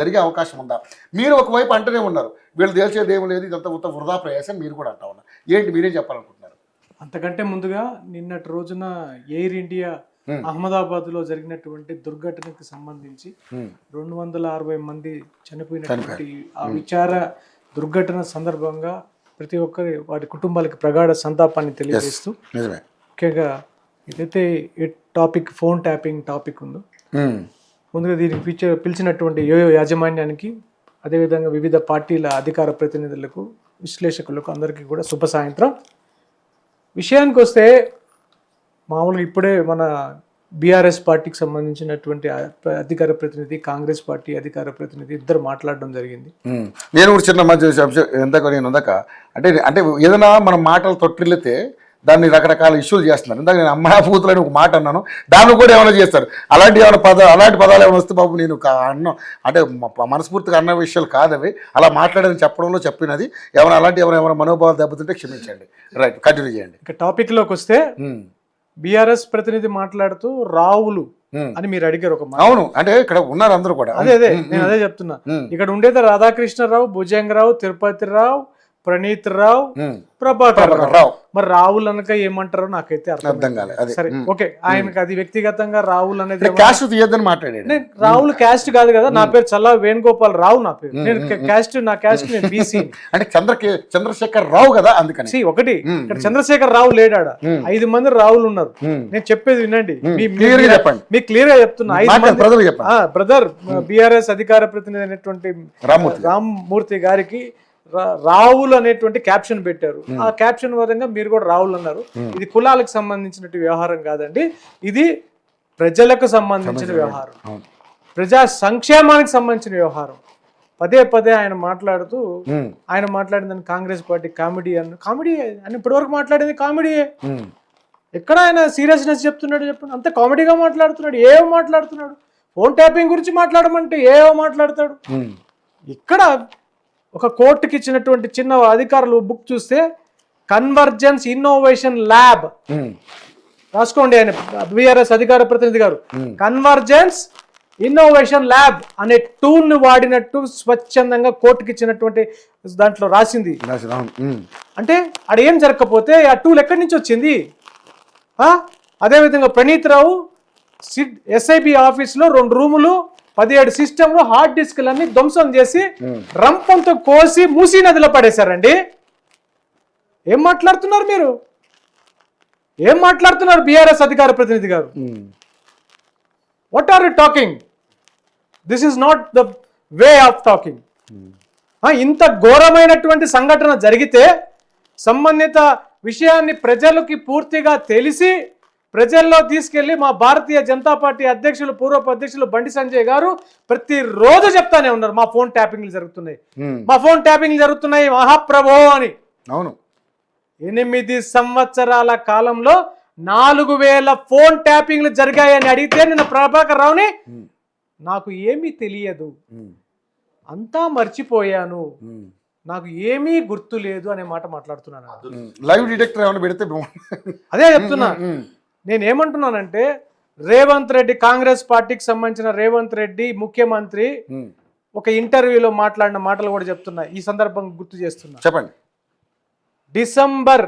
జరిగే అవకాశం ఉందా? మీరు ఒకవైపు అంటూనే ఉన్నారు వీళ్ళు తేల్చేది ఏమి లేదు, ఇదంతా ఉత్త వృధా ప్రయాసం మీరు కూడా అంటా ఉన్నారు. ఏంటి మీరేం చెప్పాలనుకుంటున్నారు? అంతకంటే ముందుగా నిన్నటి రోజున ఎయిర్ ఇండియా అహ్మదాబాద్లో జరిగినటువంటి దుర్ఘటనకు సంబంధించి 260 మంది చనిపోయినటువంటి ఆ విచార దుర్ఘటన సందర్భంగా ప్రతి ఒక్కరి వారి కుటుంబాలకి ప్రగాఢ సంతాపాన్ని తెలియజేస్తూ ముఖ్యంగా ఏదైతే ఫోన్ ట్యాపింగ్ టాపిక్ ఉందో ముందుగా దీనికి పిలిచినటువంటి యాజమాన్యానికి అదేవిధంగా వివిధ పార్టీల అధికార ప్రతినిధులకు విశ్లేషకులకు అందరికీ కూడా శుభ సాయంత్రం. విషయానికి వస్తే మామూలుగా ఇప్పుడే మన బీఆర్ఎస్ పార్టీకి సంబంధించినటువంటి అధికార ప్రతినిధి, కాంగ్రెస్ పార్టీ అధికార ప్రతినిధి ఇద్దరు మాట్లాడడం జరిగింది. నేను కూడా చిన్న మంచి ఇందాక అంటే ఏదైనా మనం మాటలు తొట్టిల్లితే దాన్ని రకరకాల ఇష్యూలు చేస్తున్నారు. ఇందాక నేను అమ్మాయి పూతులని ఒక మాట అన్నాను, దాన్ని కూడా ఏమైనా చేస్తారు. అలాంటి పదాలు ఏమైనా వస్తే బాబు నేను అన్నం అంటే మనస్ఫూర్తిగా అన్న విషయాలు కాదవి, అలా మాట్లాడని చెప్పడంలో చెప్పినది. ఏమైనా మనోభావాలు దెబ్బతింటే క్షమించండి. రైట్, కంటిన్యూ చేయండి. ఇక టాపిక్లోకి వస్తే బీఆర్ఎస్ ప్రతినిధి మాట్లాడుతూ రావులు అని మీరు అడిగారు ఒక మాట. అవును, అంటే ఇక్కడ ఉన్నారు అందరూ కూడా. అదే నేను అదే చెప్తున్నా. ఇక్కడ ఉండేది రాధాకృష్ణరావు, భుజంగరావు, తిరుపతిరావు, ప్రణీత్ రావు, ప్రభాకర్ రావు. మరి రావుల్ అనక ఏమంటారో నాకైతే అర్థం కాలేదు. సరే ఓకే, ఆయనకి అది వ్యక్తిగతంగా రావుల్ అనేది క్యాస్ట్ తీయద్దని మాట్లాడాడు. రావుల్ క్యాస్ట్ కాదు కదా, నా పేరు చల్లా వేణుగోపాల్ రావు, నా పేరు. నేను నా క్యాస్ట్ నేను బీసీ. అంటే చంద్రశేఖర్ రావు కదా, అందుకని ఒకటి ఇక్కడ చంద్రశేఖర్ రావు లేడాడ, 5 మంది రావులు ఉన్నారు. నేను చెప్పేది వినండి, మీకు క్లియర్ గా చెప్తున్నా. బ్రదర్ బీఆర్ఎస్ అధికార ప్రతినిధి అయినటువంటి రామ్మూర్తి గారికి రావులు అనేటువంటి క్యాప్షన్ పెట్టారు. ఆ క్యాప్షన్ విధంగా మీరు కూడా రావులు అన్నారు. ఇది కులాలకు సంబంధించిన వ్యవహారం కాదండి, ఇది ప్రజలకు సంబంధించిన వ్యవహారం, ప్రజా సంక్షేమానికి సంబంధించిన వ్యవహారం. పదే ఆయన మాట్లాడిందని కాంగ్రెస్ పార్టీ కామెడీ అని ఇప్పటివరకు మాట్లాడింది కామెడీయే. ఎక్కడ ఆయన సీరియస్నెస్ చెప్తున్నాడు చెప్పండి? అంత కామెడీగా మాట్లాడుతున్నాడు. ఏవో మాట్లాడుతున్నాడు, ఫోన్ ట్యాపింగ్ గురించి మాట్లాడమంటే ఏవో మాట్లాడతాడు. ఇక్కడ ఒక కోర్టుకి ఇచ్చినటువంటి చిన్న అధికారులు బుక్ చూస్తే కన్వర్జెన్స్ ఇన్నోవేషన్ ల్యాబ్ రాసుకోండి, ఆయన బీఆర్ఎస్ అధికార ప్రతినిధి గారు, కన్వర్జెన్స్ ఇన్నోవేషన్ ల్యాబ్ అనే టూల్ ని వాడినట్టు స్వచ్ఛందంగా కోర్టుకి ఇచ్చినటువంటి దాంట్లో రాసింది. అంటే అక్కడ ఏం జరగకపోతే ఆ టూల్ ఎక్కడి నుంచి వచ్చింది? అదేవిధంగా ప్రణీత్ రావు ఎస్ఐబి ఆఫీస్లో 2 రూములు, 17 సిస్టంలు, హార్డ్ డిస్క్లన్నీ ధ్వంసం చేసి రంపంతో కోసి మూసీ నదిలో పడేశారండి. ఏం మాట్లాడుతున్నారు మీరు? ఏం మాట్లాడుతున్నారు బీఆర్ఎస్ అధికార ప్రతినిధి గారు? What are you talking? This is not the way of talking. ఇంత ఘోరమైనటువంటి సంఘటన జరిగితే సంబంధిత విషయాన్ని ప్రజలకి పూర్తిగా తెలిసి ప్రజల్లో తీసుకెళ్లి మా భారతీయ జనతా పార్టీ అధ్యక్షులు, పూర్వపు అధ్యక్షులు బండి సంజయ్ గారు ప్రతిరోజు చెప్తానే ఉన్నారు, మా ఫోన్ ట్యాపింగ్లు జరుగుతున్నాయి మహాప్రభో అని. అవును, 8 సంవత్సరాల కాలంలో 4000 ఫోన్ ట్యాపింగ్లు జరిగాయని అడిగితే నిన్న ప్రభాకర్ రావుని నాకు ఏమీ తెలియదు, అంతా మర్చిపోయాను, నాకు ఏమీ గుర్తు లేదు అనే మాట మాట్లాడుతున్నాను. లైవ్ డిటెక్టర్ ఏమైనా పెడితే అదే చెప్తున్నా. నేనేమంటున్నానంటే రేవంత్ రెడ్డి, కాంగ్రెస్ పార్టీకి సంబంధించిన రేవంత్ రెడ్డి ముఖ్యమంత్రి ఒక ఇంటర్వ్యూలో మాట్లాడిన మాటలు కూడా చెప్తున్నా, ఈ సందర్భంగా గుర్తు చేస్తున్నా. చెప్పండి. డిసెంబర్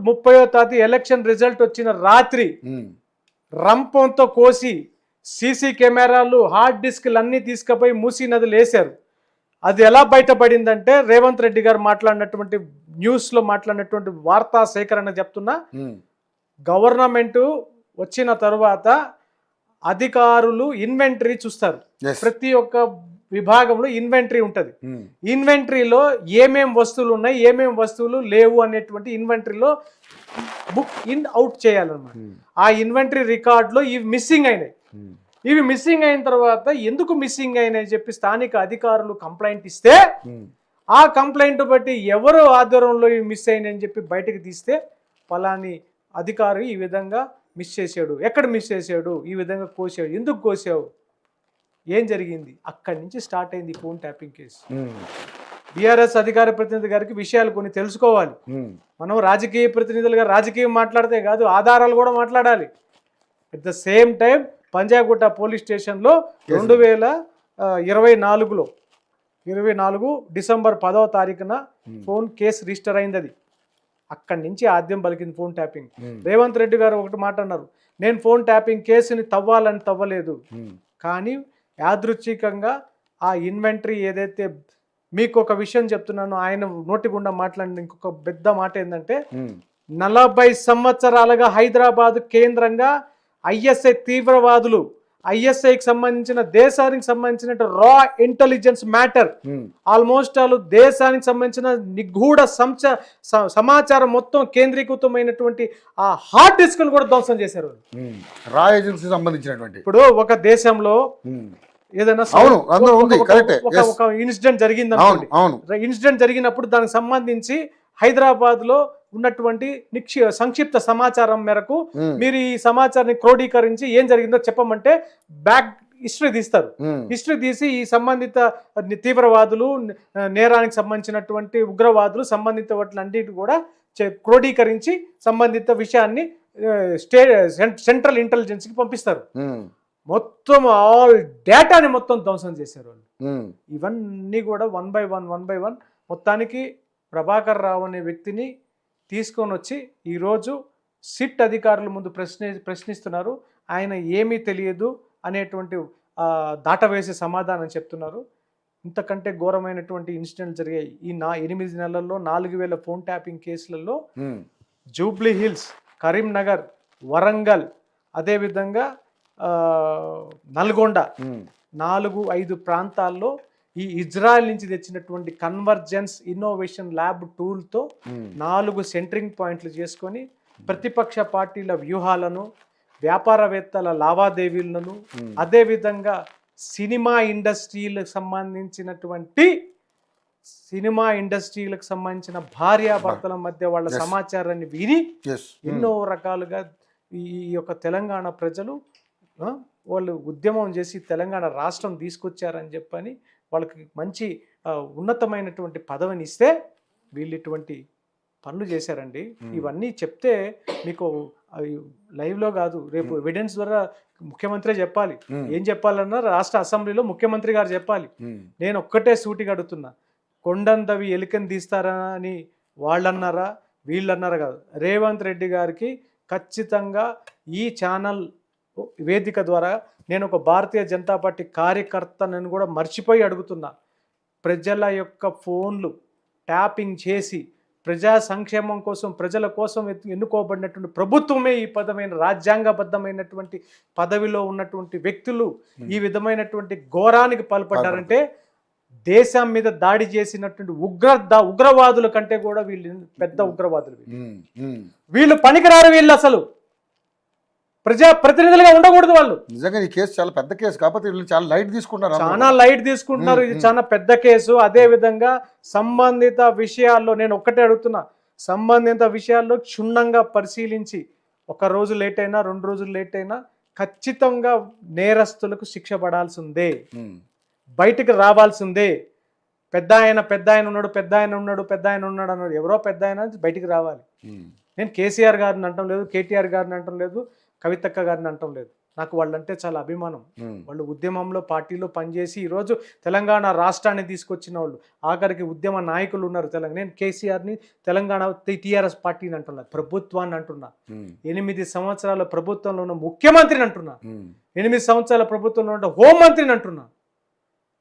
30వ తేదీ ఎలక్షన్ రిజల్ట్ వచ్చిన రాత్రి రంపంతో కోసి సీసీ కెమెరాలు, హార్డ్ డిస్క్లు అన్నీ తీసుకుపోయి మూసీ నదులు వేశారు. అది ఎలా బయటపడిందంటే రేవంత్ రెడ్డి గారు మాట్లాడినటువంటి న్యూస్లో మాట్లాడినటువంటి వార్తా సేకరణ చెప్తున్నా. గవర్నమెంట్ వచ్చిన తరువాత అధికారులు ఇన్వెంటరీ చూస్తారు. ప్రతి ఒక్క విభాగంలో ఇన్వెంటరీ ఉంటుంది. ఇన్వెంటరీలో ఏమేం వస్తువులు ఉన్నాయి, ఏమేం వస్తువులు లేవు అనేటువంటి ఇన్వెంటరీలో బుక్ ఇన్ అవుట్ చేయాలన్నమాట. ఆ ఇన్వెంటరీ రికార్డులో ఇవి మిస్సింగ్ అయినాయి. ఇవి మిస్సింగ్ అయిన తర్వాత ఎందుకు మిస్సింగ్ అయినాయి చెప్పి స్థానిక అధికారులు కంప్లైంట్ ఇస్తే ఆ కంప్లైంట్ బట్టి ఎవరు ఆధ్వర్యంలో ఇవి మిస్ అయినాయని చెప్పి బయటకు తీస్తే పలాని అధికారి ఈ విధంగా మిస్ చేశాడు, ఎక్కడ మిస్ చేశాడు, ఈ విధంగా కోసాడు, ఎందుకు కోసావు, ఏం జరిగింది, అక్కడి నుంచి స్టార్ట్ అయింది ఫోన్ ట్యాపింగ్ కేసు. బీఆర్ఎస్ అధికార ప్రతినిధి గారికి విషయాలు కొన్ని తెలుసుకోవాలి. మనం రాజకీయ ప్రతినిధులుగా రాజకీయం మాట్లాడితే కాదు, ఆధారాలు కూడా మాట్లాడాలి. At the same time Panjagutta police స్టేషన్లో 24 డిసెంబర్ 10వ తారీఖున ఫోన్ కేసు రిజిస్టర్ అయింది. అది అక్కడి నుంచి ఆద్యం పలికింది ఫోన్ ట్యాపింగ్. రేవంత్ రెడ్డి గారు ఒకటి మాట అన్నారు, నేను ఫోన్ ట్యాపింగ్ కేసుని తవ్వాలని తవ్వలేదు, కానీ యాదృచ్ఛికంగా ఆ ఇన్వెంటరీ ఏదైతే, మీకు ఒక విషయం చెప్తున్నాను, ఆయన నోటి గుండా మాట్లాడిన ఇంకొక పెద్ద మాట ఏంటంటే 40 సంవత్సరాలుగా హైదరాబాద్ కేంద్రంగా ఐఎస్ఐ తీవ్రవాదులు, ఐఎస్ఐకి సంబంధించిన దేశానికి సంబంధించిన రా ఇంటెలిజెన్స్ మ్యాటర్, ఆల్మోస్ట్ వాళ్ళు దేశానికి సంబంధించిన నిగూఢ సమాచారం మొత్తం కేంద్రీకృతమైనటువంటి ఆ హార్డ్ డిస్క్లు కూడా ధ్వంసం చేశారు. రా ఏజెన్సీ సంబంధించినటువంటి ఇప్పుడు ఒక దేశంలో ఏదైనా ఒక ఇన్సిడెంట్ జరిగింది అనుకోండి, ఇన్సిడెంట్ జరిగినప్పుడు దానికి సంబంధించి హైదరాబాద్ లో ఉన్నటువంటి సంక్షిప్త సమాచారం మేరకు మీరు ఈ సమాచారాన్ని క్రోడీకరించి ఏం జరిగిందో చెప్పమంటే బ్యాక్ హిస్టరీ తీస్తారు. హిస్టరీ తీసి ఈ సంబంధిత తీవ్రవాదులు, నేరానికి సంబంధించినటువంటి ఉగ్రవాదులు, సంబంధిత వాటిలన్నిటి కూడా క్రోడీకరించి సంబంధిత విషయాన్ని సెంట్రల్ ఇంటెలిజెన్స్ కి పంపిస్తారు. మొత్తం ఆల్ డేటాని మొత్తం ధ్వంసం చేశారు వాళ్ళు. ఇవన్నీ కూడా 1 by 1 మొత్తానికి ప్రభాకర్ రావు అనే వ్యక్తిని తీసుకొని వచ్చి ఈరోజు సిట్ అధికారుల ముందు ప్రశ్నిస్తున్నారు. ఆయన ఏమీ తెలియదు అనేటువంటి దాటవేసే సమాధానం చెప్తున్నారు. ఇంతకంటే ఘోరమైనటువంటి ఇన్సిడెంట్ జరిగాయి ఈ 8 నెలల్లో. 4000 ఫోన్ ట్యాపింగ్ కేసులలో జూబ్లీ హిల్స్, కరీంనగర్, వరంగల్, అదేవిధంగా నల్గొండ, 4-5 ప్రాంతాల్లో ఈ ఇజ్రాయెల్ నుంచి తెచ్చినటువంటి కన్వర్జెన్స్ ఇన్నోవేషన్ ల్యాబ్ టూల్తో 4 సెంటరింగ్ పాయింట్లు చేసుకొని ప్రతిపక్ష పార్టీల వ్యూహాలను, వ్యాపారవేత్తల లావాదేవీలను, అదేవిధంగా సినిమా ఇండస్ట్రీలకు సంబంధించిన భార్యాభర్తల మధ్య వాళ్ళ సమాచారాన్ని విని ఎన్నో రకాలుగా ఈ యొక్క తెలంగాణ ప్రజలు వాళ్ళు ఉద్యమం చేసి తెలంగాణ రాష్ట్రం తీసుకొచ్చారని చెప్పని వాళ్ళకి మంచి ఉన్నతమైనటువంటి పదవిని ఇస్తే వీళ్ళు ఇటువంటి పనులు చేశారండి. ఇవన్నీ చెప్తే మీకు లైవ్లో కాదు, రేపు ఎవిడెన్స్ ద్వారా ముఖ్యమంత్రి చెప్పాలి. ఏం చెప్పాలన్నా రాష్ట్ర అసెంబ్లీలో ముఖ్యమంత్రి గారు చెప్పాలి. నేను ఒక్కటే సూటిగా అడుగుతున్నా, కొండంతవి ఎలికని తీస్తారా అని వాళ్ళన్నారా వీళ్ళన్నారా కాదు, రేవంత్ రెడ్డి గారికి ఖచ్చితంగా ఈ ఛానల్ వేదిక ద్వారా నేను ఒక భారతీయ జనతా పార్టీ కార్యకర్తను కూడా మర్చిపోయి అడుగుతున్నా, ప్రజల యొక్క ఫోన్లు ట్యాపింగ్ చేసి ప్రజా సంక్షేమం కోసం, ప్రజల కోసం ఎన్నుకోబడినటువంటి ప్రభుత్వమే ఈ పదమైన రాజ్యాంగబద్ధమైనటువంటి పదవిలో ఉన్నటువంటి వ్యక్తులు ఈ విధమైనటువంటి ఘోరానికి పాల్పడ్డారంటే దేశం మీద దాడి చేసినటువంటి ఉగ్రవాదుల కంటే కూడా వీళ్ళు పెద్ద ఉగ్రవాదులు. వీళ్ళు పనికిరారు, వీళ్ళు అసలు ప్రజా ప్రతినిధులుగా ఉండకూడదు. వాళ్ళు నిజంగా ఈ కేసు చాలా పెద్ద కేసు కాకపోతే వీళ్ళు చాలా లైట్ తీసుకుంటారు, చాలా లైట్ తీసుకుంటున్నారు. ఇది చాలా పెద్ద కేసు. అదే విధంగా సంబంధిత విషయాల్లో నేను ఒక్కటే అడుగుతున్నా, సంబంధిత విషయాల్లో క్షుణ్ణంగా పరిశీలించి 1 రోజు లేట్ అయినా 2 రోజులు లేట్ అయినా ఖచ్చితంగా నేరస్తులకు శిక్ష పడాల్సిందే, బయటికి రావాల్సిందే. పెద్ద ఆయన ఉన్నాడు అన్నాడు, ఎవరో పెద్ద ఆయన బయటికి రావాలి. నేను కేసీఆర్ గారిని అంటం లేదు, కేటీఆర్ గారిని అంటం లేదు, కవితక్క గారిని అంటం లేదు. నాకు వాళ్ళంటే చాలా అభిమానం. వాళ్ళు ఉద్యమంలో పార్టీలో పనిచేసి ఈరోజు తెలంగాణ రాష్ట్రాన్ని తీసుకొచ్చిన వాళ్ళు, ఆఖరికి ఉద్యమ నాయకులు ఉన్నారు తెలంగాణ. నేను కేసీఆర్ని తెలంగాణ టీఆర్ఎస్ పార్టీని అంటున్నా, ప్రభుత్వాన్ని అంటున్నా. 8 సంవత్సరాల ప్రభుత్వంలో ఉన్న ముఖ్యమంత్రిని అంటున్నా, 8 సంవత్సరాల ప్రభుత్వంలో ఉన్న హోంమంత్రిని అంటున్నా.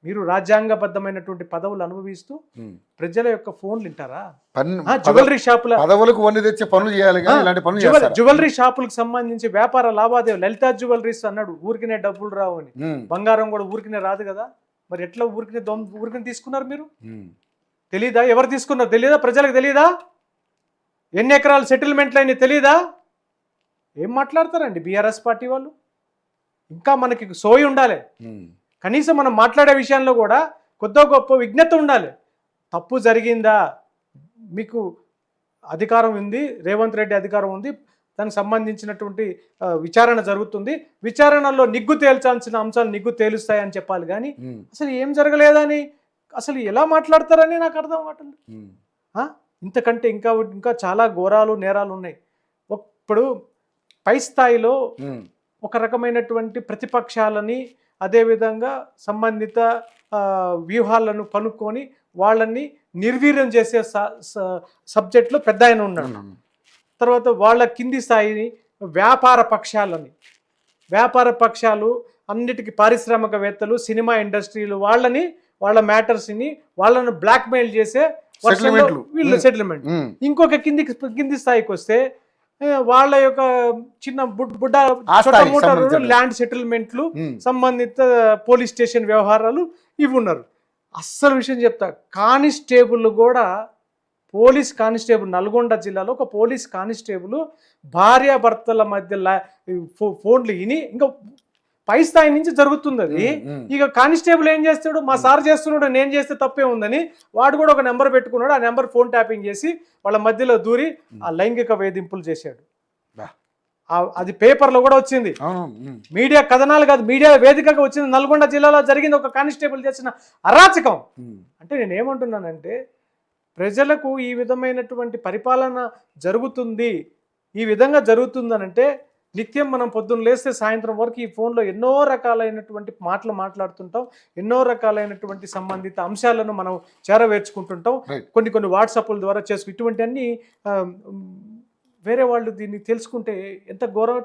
మీరు రాజ్యాంగబద్ధమైనటువంటి పదవులు అనుభవిస్తూ ప్రజల యొక్క ఫోన్లు వింటారా? జ్యువెలరీ షాపుల పదవులకు వన్ని తెచ్చే పనులు చేయాలి, జ్యువెలరీ షాపులకు సంబంధించి వ్యాపార లావాదేవీలు, లలితా జ్యువెలరీస్ అన్నాడు, ఊరికినే డబ్బులు రావు అని. బంగారం కూడా ఊరికినే రాదు కదా, మరి ఎట్లా ఊరికినే తీసుకున్నారు మీరు? తెలీదా? ఎవరు తీసుకున్నారు తెలియదా? ప్రజలకు తెలియదా? ఎన్ని ఎకరాలు సెటిల్మెంట్లు అయినా తెలియదా? ఏం మాట్లాడతారండి బీఆర్ఎస్ పార్టీ వాళ్ళు? ఇంకా మనకి సోయి ఉండాలి, కనీసం మనం మాట్లాడే విషయంలో కూడా కొద్ది గొప్ప విజ్ఞత ఉండాలి. తప్పు జరిగిందా, మీకు అధికారం ఉంది, రేవంత్ రెడ్డి అధికారం ఉంది, దానికి సంబంధించినటువంటి విచారణ జరుగుతుంది, విచారణలో నిగ్గు తేల్చాల్సిన అంశాలు నిగ్గు తేలుస్తాయని చెప్పాలి. కానీ అసలు ఏం జరగలేదని అసలు ఎలా మాట్లాడతారని నాకు అర్థం అవ్వట్లేదు. ఇంతకంటే ఇంకా చాలా ఘోరాలు నేరాలు ఉన్నాయి. ఇప్పుడు పై స్థాయిలో ఒక రకమైనటువంటి ప్రతిపక్షాలని అదేవిధంగా సంబంధిత వ్యూహాలను కనుక్కొని వాళ్ళని నిర్వీర్యం చేసే సబ్జెక్ట్లో పెద్ద ఆయన ఉన్నాడు. తర్వాత వాళ్ళ కింది స్థాయిని వ్యాపార పక్షాలు అన్నిటికీ పారిశ్రామికవేత్తలు, సినిమా ఇండస్ట్రీలు వాళ్ళ మ్యాటర్స్ని వాళ్ళను బ్లాక్మెయిల్ చేసే వీళ్ళు సెటిల్మెంట్. ఇంకొక కింది స్థాయికి వస్తే వాళ్ళ యొక్క చిన్న బుడ్డ ల్యాండ్ సెటిల్మెంట్లు, సంబంధిత పోలీస్ స్టేషన్ వ్యవహారాలు ఇవి ఉన్నారు. అస్సలు విషయం చెప్తా, పోలీస్ కానిస్టేబుల్ నల్గొండ జిల్లాలో ఒక పోలీస్ కానిస్టేబుల్ భార్యాభర్తల మధ్య ఫోన్లు విని ఇంకా పై స్థాయి నుంచి జరుగుతుంది అది. ఇక కానిస్టేబుల్ ఏం చేస్తాడు, మా సార్ చేస్తున్నాడు, నేను చేస్తే తప్పే ఉందని వాడు కూడా ఒక నెంబర్ పెట్టుకున్నాడు. ఆ నెంబర్ ఫోన్ ట్యాపింగ్ చేసి వాళ్ళ మధ్యలో దూరి ఆ లైంగిక వేధింపులు చేశాడు. అది పేపర్లో కూడా వచ్చింది, మీడియా కథనాలు కాదు, మీడియా వేదికగా వచ్చింది. నల్గొండ జిల్లాలో జరిగింది ఒక కానిస్టేబుల్ చేసిన అరాచకం. అంటే నేను ఏమంటున్నానంటే, ప్రజలకు ఈ విధమైనటువంటి పరిపాలన జరుగుతుంది, ఈ విధంగా జరుగుతుందనంటే నిత్యం మనం పొద్దున్న లేస్తే సాయంత్రం వరకు ఈ ఫోన్లో ఎన్నో రకాలైనటువంటి మాటలు మాట్లాడుతుంటాం, ఎన్నో రకాలైనటువంటి సంబంధిత అంశాలను మనం చేరవేర్చుకుంటుంటాం, కొన్ని వాట్సాప్ల ద్వారా చేసుకు ఇటువంటి అన్ని వేరే వాళ్ళు దీన్ని తెలుసుకుంటే ఎంత గౌరవం.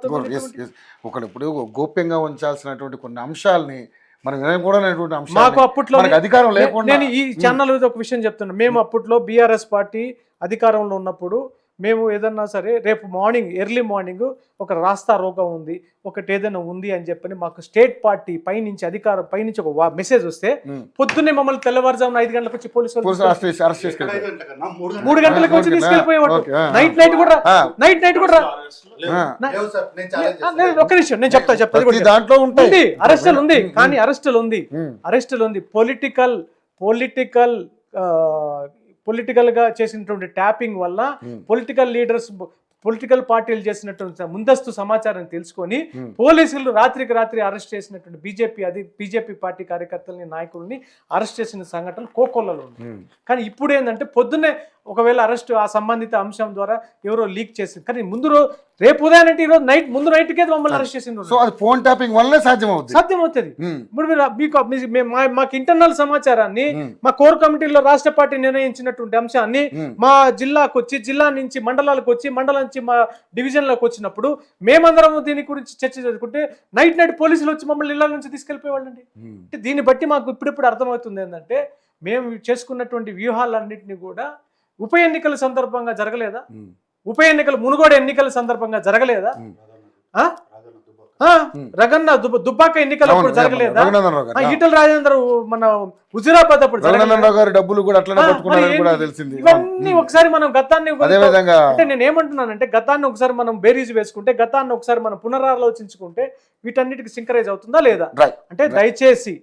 ఇప్పుడు గోప్యంగా ఉంచాల్సినటువంటి కొన్ని అంశాలని మనం వినకూడనటువంటి అంశాలు మాకు అప్పట్లో అధికారం లేకుండా, నేను ఈ ఛానల్ ఒక విషయం చెప్తున్నా, మేము అప్పట్లో బీఆర్ఎస్ పార్టీ అధికారంలో ఉన్నప్పుడు మేము ఏదన్నా సరే రేపు ఎర్లీ మార్నింగ్ ఒక రాస్తా రోగం ఉంది, ఒకటి ఏదైనా ఉంది అని చెప్పని మాకు స్టేట్ పార్టీ పైనుంచి అధికారం పైనుంచి ఒక మెసేజ్ వస్తే పొద్దున్నే మమ్మల్ని తెల్లవారుజామున 5 గంటలకు వచ్చి పోలీసులు 3 గంటలకు వచ్చి తీసుకెళ్ళిపోయేవాడు. నైట్ కూడా ఒక్క నిమిషం నేను చెప్తా దాంట్లో ఉంటుంది, అరెస్టులు ఉంది, కానీ అరెస్టులు ఉంది పొలిటికల్ గా చేసినటువంటి ట్యాపింగ్ వల్ల పొలిటికల్ పార్టీలు చేసినటువంటి ముందస్తు సమాచారం తెలుసుకొని పోలీసులు రాత్రికి రాత్రి అరెస్ట్ చేసినటువంటి బీజేపీ పార్టీ కార్యకర్తలని, నాయకుల్ని అరెస్ట్ చేసిన సంఘటనలు కోకొల్లలో ఉంది. కానీ ఇప్పుడు ఏంటంటే పొద్దున్నే ఒకవేళ అరెస్ట్ ఆ సంబంధిత అంశం ద్వారా ఎవరో లీక్ చేసింది, కానీ రేపు ఉదయం అంటే ఈరోజు ముందు నైట్కే మమ్మల్ని అరెస్ట్ చేసింది. సో అది ఫోన్ ట్యాపింగ్ వల్లనే సాధ్యమవుతుంది. ఇప్పుడు మాకు ఇంటర్నల్ సమాచారాన్ని మా కోర్ కమిటీలో రాష్ట్ర పార్టీ నిర్ణయించినటువంటి అంశాన్ని మా జిల్లాకు వచ్చి, జిల్లా నుంచి మండలాలకు వచ్చి, మండలం నుంచి మా డివిజన్లకు వచ్చినప్పుడు మేమందరం దీని గురించి చర్చ జరుపుకుంటే నైట్ పోలీసులు వచ్చి మమ్మల్ని ఇళ్ల నుంచి తీసుకెళ్లిపోయేవాళ్ళండి. అంటే దీన్ని బట్టి మాకు ఇప్పుడిప్పుడు అర్థమవుతుంది ఏంటంటే, మేము చేసుకున్నటువంటి వ్యూహాలన్నింటినీ కూడా ఉప ఎన్నికల సందర్భంగా జరగలేదా, మునుగోడు ఎన్నికల సందర్భంగా జరగలేదా, రగన్న దుబ్బాక ఎన్నికలప్పుడు జరగలేదా, ఈటల రాజేందర్ మన హుజురాబాద్ అప్పుడు ఇవన్నీ ఒకసారి మనం గతాన్ని అంటే నేను ఏమంటున్నానంటే, గతాన్ని ఒకసారి మనం బేరీజ్ వేసుకుంటే, గతాన్ని ఒకసారి మనం పునరాలోచించుకుంటే వీటన్నిటికి సింకరైజ్ అవుతుందా లేదా అంటే, దయచేసి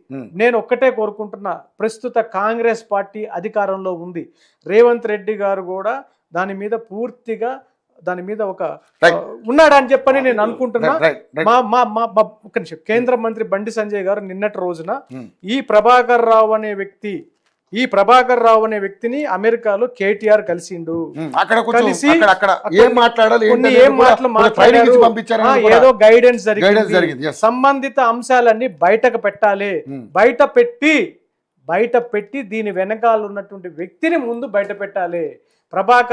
నేను ఒక్కటే కోరుకుంటున్నా, ప్రస్తుత కాంగ్రెస్ పార్టీ అధికారంలో ఉంది, రేవంత్ రెడ్డి గారు కూడా దాని మీద పూర్తిగా ఒక ఉన్నాడని చెప్పని నేను అనుకుంటున్నా. ఒక నిమిషం, కేంద్ర మంత్రి బండి సంజయ్ గారు నిన్నటి రోజున ఈ ప్రభాకర్ రావు అనే వ్యక్తిని అమెరికాలో కేటీఆర్ కలిసిండు, కలిసి ఏదో గైడెన్స్ జరిగింది, సంబంధిత అంశాలన్నీ బయటకు పెట్టాలి, బయట పెట్టి దీని వెనకాల ఉన్నటువంటి వ్యక్తిని ముందు బయట పెట్టాలి. ప్రభాకర్